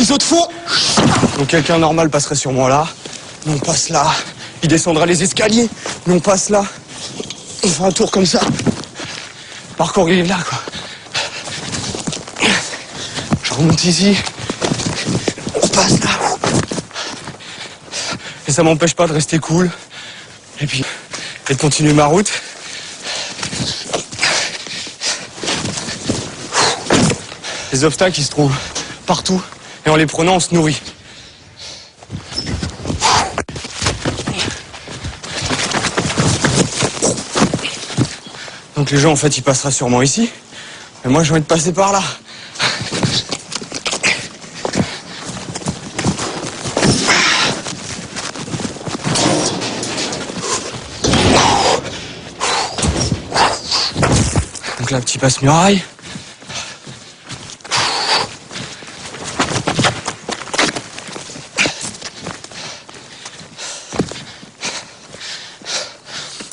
les autres font. Donc quelqu'un normal passerait sûrement là. Nous on passe là. Il descendra les escaliers. Nous on passe là. On fait un tour comme ça. Le parcours il est là quoi. Je remonte ici. On passe là. Et ça m'empêche pas de rester cool. Et puis, et de continuer ma route. Les obstacles, ils se trouvent partout. Et en les prenant, on se nourrit. Donc les gens, en fait, ils passeraient sûrement ici. Mais moi, j'ai envie de passer par là. Donc là, petit passe-muraille.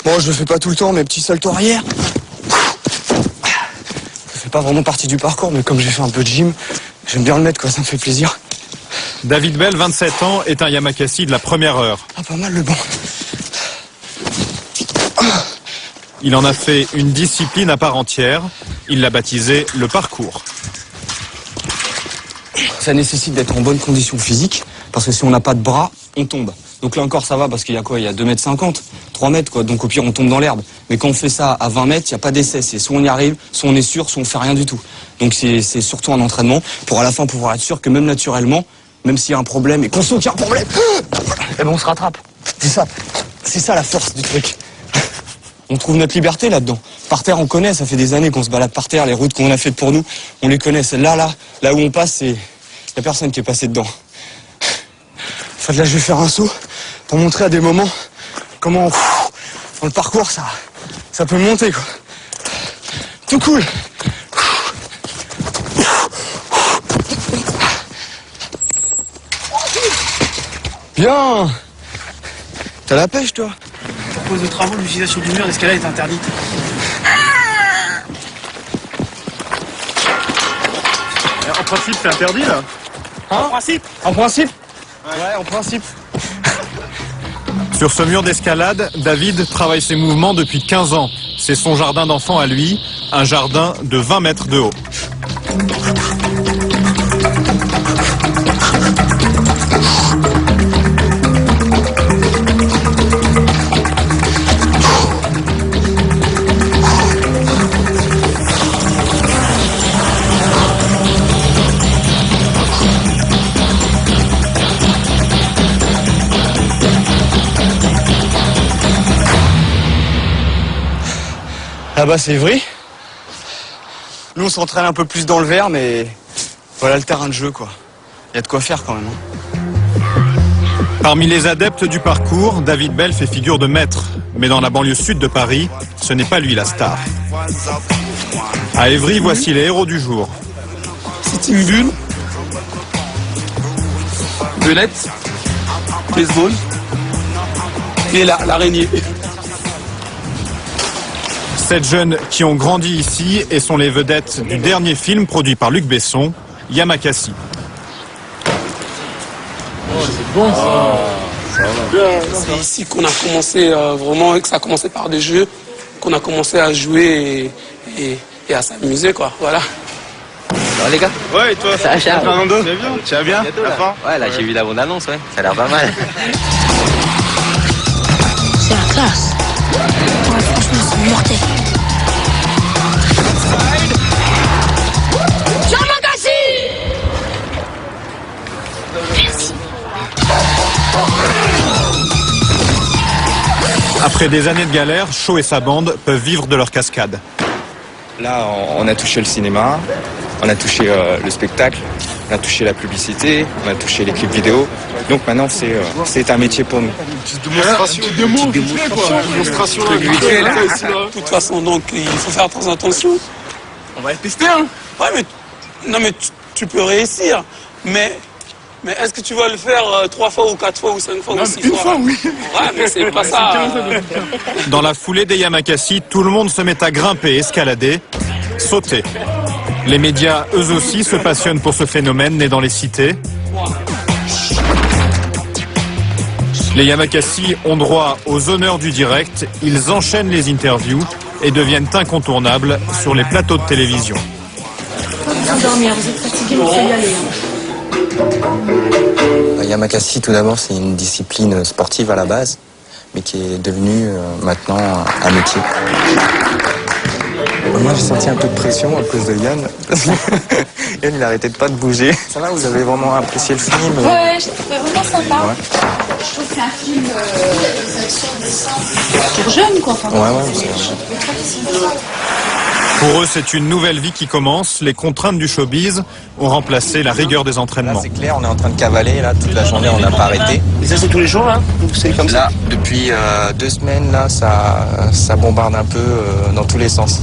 Bon, je le fais pas tout le temps, mes petits saltos arrière. Ça fait pas vraiment partie du parcours, mais comme j'ai fait un peu de gym, j'aime bien le mettre, quoi, ça me fait plaisir. David Bell, 27 ans, est un Yamakasi de la première heure. Ah, pas mal le banc. Il en a fait une discipline à part entière. Il l'a baptisé le parcours. Ça nécessite d'être en bonne condition physique, parce que si on n'a pas de bras, on tombe. Donc là encore ça va, parce qu'il y a quoi? Il y a 2,50 m, 3 mètres quoi, donc au pire on tombe dans l'herbe. Mais quand on fait ça à 20 mètres, il n'y a pas d'essai, c'est soit on y arrive, soit on est sûr, soit on fait rien du tout. Donc c'est surtout un entraînement, pour à la fin pouvoir être sûr que même naturellement, même s'il y a un problème, et qu'on sent qu'il y a un problème, eh ben on se rattrape. C'est ça la force du truc. On trouve notre liberté là-dedans. Par terre, on connaît, ça fait des années qu'on se balade par terre, les routes qu'on a faites pour nous, on les connaît. Celle-là, là où on passe, il n'y a personne qui est passé dedans. En fait, là, je vais faire un saut pour montrer à des moments comment, dans le parcours, ça peut monter, quoi. Tout cool. Bien. T'as la pêche, toi? À cause de travaux, l'utilisation du mur d'escalade est interdite. En principe, c'est interdit, là? En principe? En principe? Ouais, en principe. Sur ce mur d'escalade, David travaille ses mouvements depuis 15 ans. C'est son jardin d'enfant à lui, un jardin de 20 mètres de haut. Là-bas, c'est Évry. Nous, on s'entraîne un peu plus dans le vert, mais voilà le terrain de jeu, quoi. Il y a de quoi faire quand même. Parmi les adeptes du parcours, David Bell fait figure de maître. Mais dans la banlieue sud de Paris, ce n'est pas lui la star. À Évry, voici les héros du jour. C'est une bulle, belette, baseball et l'araignée. 7 jeunes qui ont grandi ici et sont les vedettes du dernier film produit par Luc Besson, Yamakasi. C'est ici qu'on a commencé vraiment, que ça a commencé par des jeux, qu'on a commencé à jouer et à s'amuser, quoi. Voilà. Alors les gars? Ouais, et toi? Ça va, Charles? Fernando? Tu vas bien? Bientôt, là. Ouais, là j'ai vu la bande-annonce, ouais. Ça a l'air pas mal. C'est la classe. Ouais, franchement, c'est mortel. Merci. Après des années de galère, Shaw et sa bande peuvent vivre de leur cascade. Là, on a touché le cinéma, on a touché le spectacle, on a touché la publicité, on a touché les clips vidéo. Donc maintenant, c'est un métier pour nous. Démonstration. De toute façon, donc, il faut faire très attention. On va tester, hein. Ouais, mais non, mais tu peux réussir. Mais est-ce que tu vas le faire 3 fois ou 4 fois ou 5 fois ou 6 fois? Une fois, oui. Ouais, mais c'est pas ça. Dans la foulée des Yamakasi, tout le monde se met à grimper, escalader, sauter. Les médias, eux aussi, se passionnent pour ce phénomène né dans les cités. Les Yamakasi ont droit aux honneurs du direct, ils enchaînent les interviews et deviennent incontournables sur les plateaux de télévision. Vous dormir, vous êtes fatigué, il faut y aller. Yamakasi, tout d'abord, c'est une discipline sportive à la base, mais qui est devenue maintenant un métier. Moi, j'ai senti un peu de pression à cause de Yann. Yann, il arrêtait pas de bouger. Ça va, vous avez vraiment apprécié le film? Ouais, j'ai trouvé vraiment sympa. Ouais. Je trouve que c'est un film pour jeunes, quoi. Enfin, Ouais, c'est vrai. Pour eux, c'est une nouvelle vie qui commence. Les contraintes du showbiz ont remplacé la rigueur des Là, entraînements. c'est clair, on est en train de cavaler, là, toute la journée, on n'a pas arrêté. Et ça, c'est tous les jours, là? Donc c'est comme ça? Là, depuis 2 semaines, là, ça bombarde un peu dans tous les sens.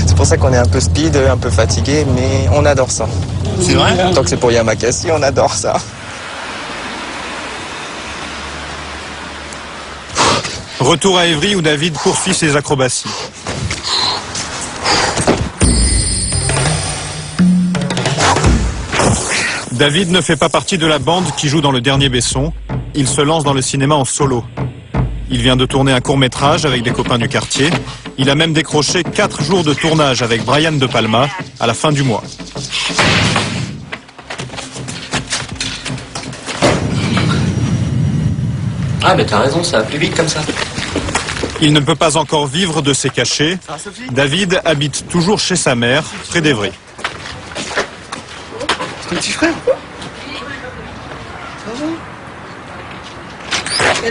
C'est pour ça qu'on est un peu speed, un peu fatigué, mais on adore ça. C'est vrai? Tant que c'est pour Yamakasi, on adore ça. Retour à Évry où David poursuit ses acrobaties. David ne fait pas partie de la bande qui joue dans Le Dernier Besson. Il se lance dans le cinéma en solo. Il vient de tourner un court-métrage avec des copains du quartier. Il a même décroché 4 jours de tournage avec Brian De Palma à la fin du mois. Ah, mais t'as raison, ça va plus vite comme ça. Il ne peut pas encore vivre de ses cachets. David habite toujours chez sa mère, près d'Évry. C'est ton petit frère?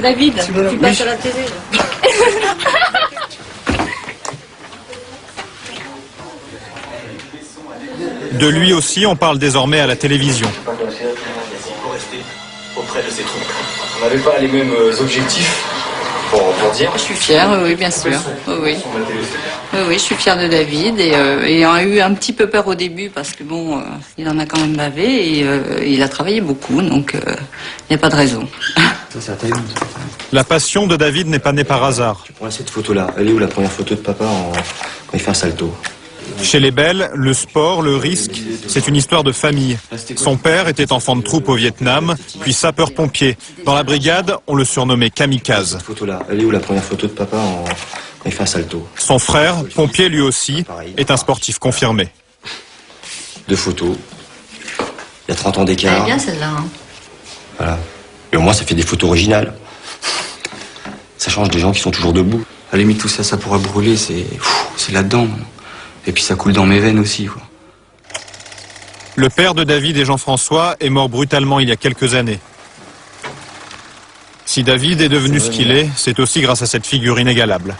David, tu passes à la télé. De lui aussi, on parle désormais à la télévision. Auprès de ces troupes. On n'avait pas les mêmes objectifs pour dire. Je suis fière, oui, bien sûr. Oui. Oui, je suis fière de David et on a eu un petit peu peur au début parce que bon, il en a quand même bavé et il a travaillé beaucoup, donc il n'y a pas de raison. Ça, c'est à ta une. La passion de David n'est pas née par hasard. Tu prends cette photo-là. Elle est où la première photo de papa quand il fait un salto? Chez les Belles, le sport, le risque, c'est une histoire de famille. Son père était enfant de troupe au Vietnam, puis sapeur-pompier. Dans la brigade, on le surnommait Kamikaze. Cette photo-là. Elle est où la première photo de papa quand il fait un salto? Son frère, pompier lui aussi, est un sportif confirmé. 2 photos. Il y a 30 ans Elle d'écart. est bien celle-là. Hein. Voilà. Et au moins, ça fait des photos originales. Ça change des gens qui sont toujours debout. À la limite, tout ça, ça pourra brûler, c'est là-dedans. Et puis ça coule dans mes veines aussi, quoi. Le père de David et Jean-François est mort brutalement il y a quelques années. Si David est devenu ce qu'il est, c'est aussi grâce à cette figure inégalable.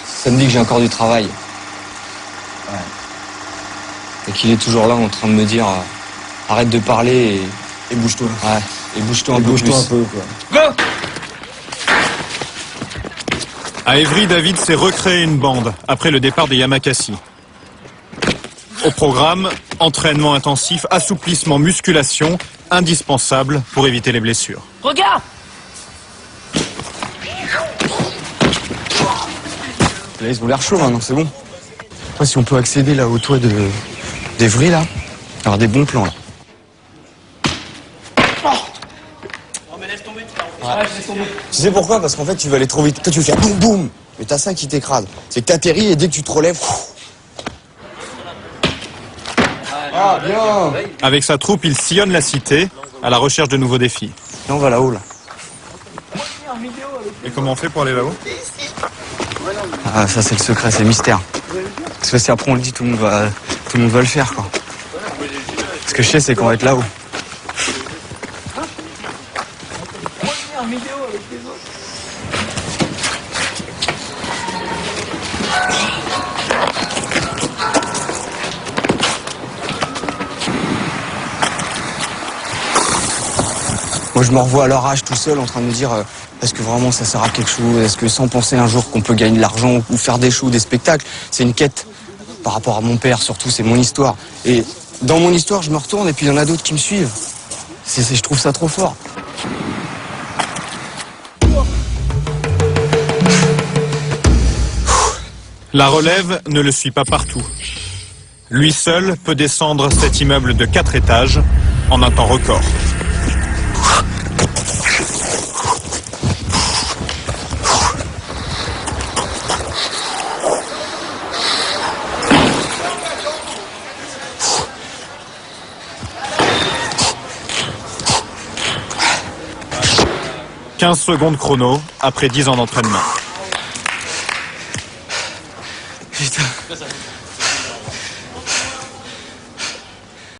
Ça me dit que j'ai encore du travail. Et qu'il est toujours là en train de me dire arrête de parler et bouge-toi. Ouais, et bouge-toi un peu plus. Go! À Évry, David s'est recréé une bande après le départ des Yamakasi. Au programme, entraînement intensif, assouplissement, musculation, indispensable pour éviter les blessures. Regarde! Là, ils ont l'air chauds maintenant, c'est bon. Après, si on peut accéder là au toit d'Évry, là, avoir des bons plans là. Tu sais pourquoi? Parce qu'en fait, tu vas aller trop vite. Toi, tu veux faire boum boum, mais t'as ça qui t'écrase. C'est que t'atterris et dès que tu te relèves. Ah, bien! Avec sa troupe, il sillonne la cité à la recherche de nouveaux défis. Et on va là-haut, là. Et comment on fait pour aller là-haut? Ah, ça, c'est le secret, c'est le mystère. Parce que si après on le dit, tout le monde va le faire, quoi. Ce que je sais, c'est qu'on va être là-haut. Moi, je me revois à leur âge tout seul en train de me dire est-ce que vraiment ça sert à quelque chose? Est-ce que sans penser un jour qu'on peut gagner de l'argent ou faire des shows, des spectacles? C'est une quête par rapport à mon père, surtout, c'est mon histoire. Et dans mon histoire, je me retourne et puis il y en a d'autres qui me suivent. Je trouve ça trop fort. La relève ne le suit pas partout. Lui seul peut descendre cet immeuble de 4 étages en un temps record. « 15 secondes chrono après 10 ans d'entraînement. » Putain.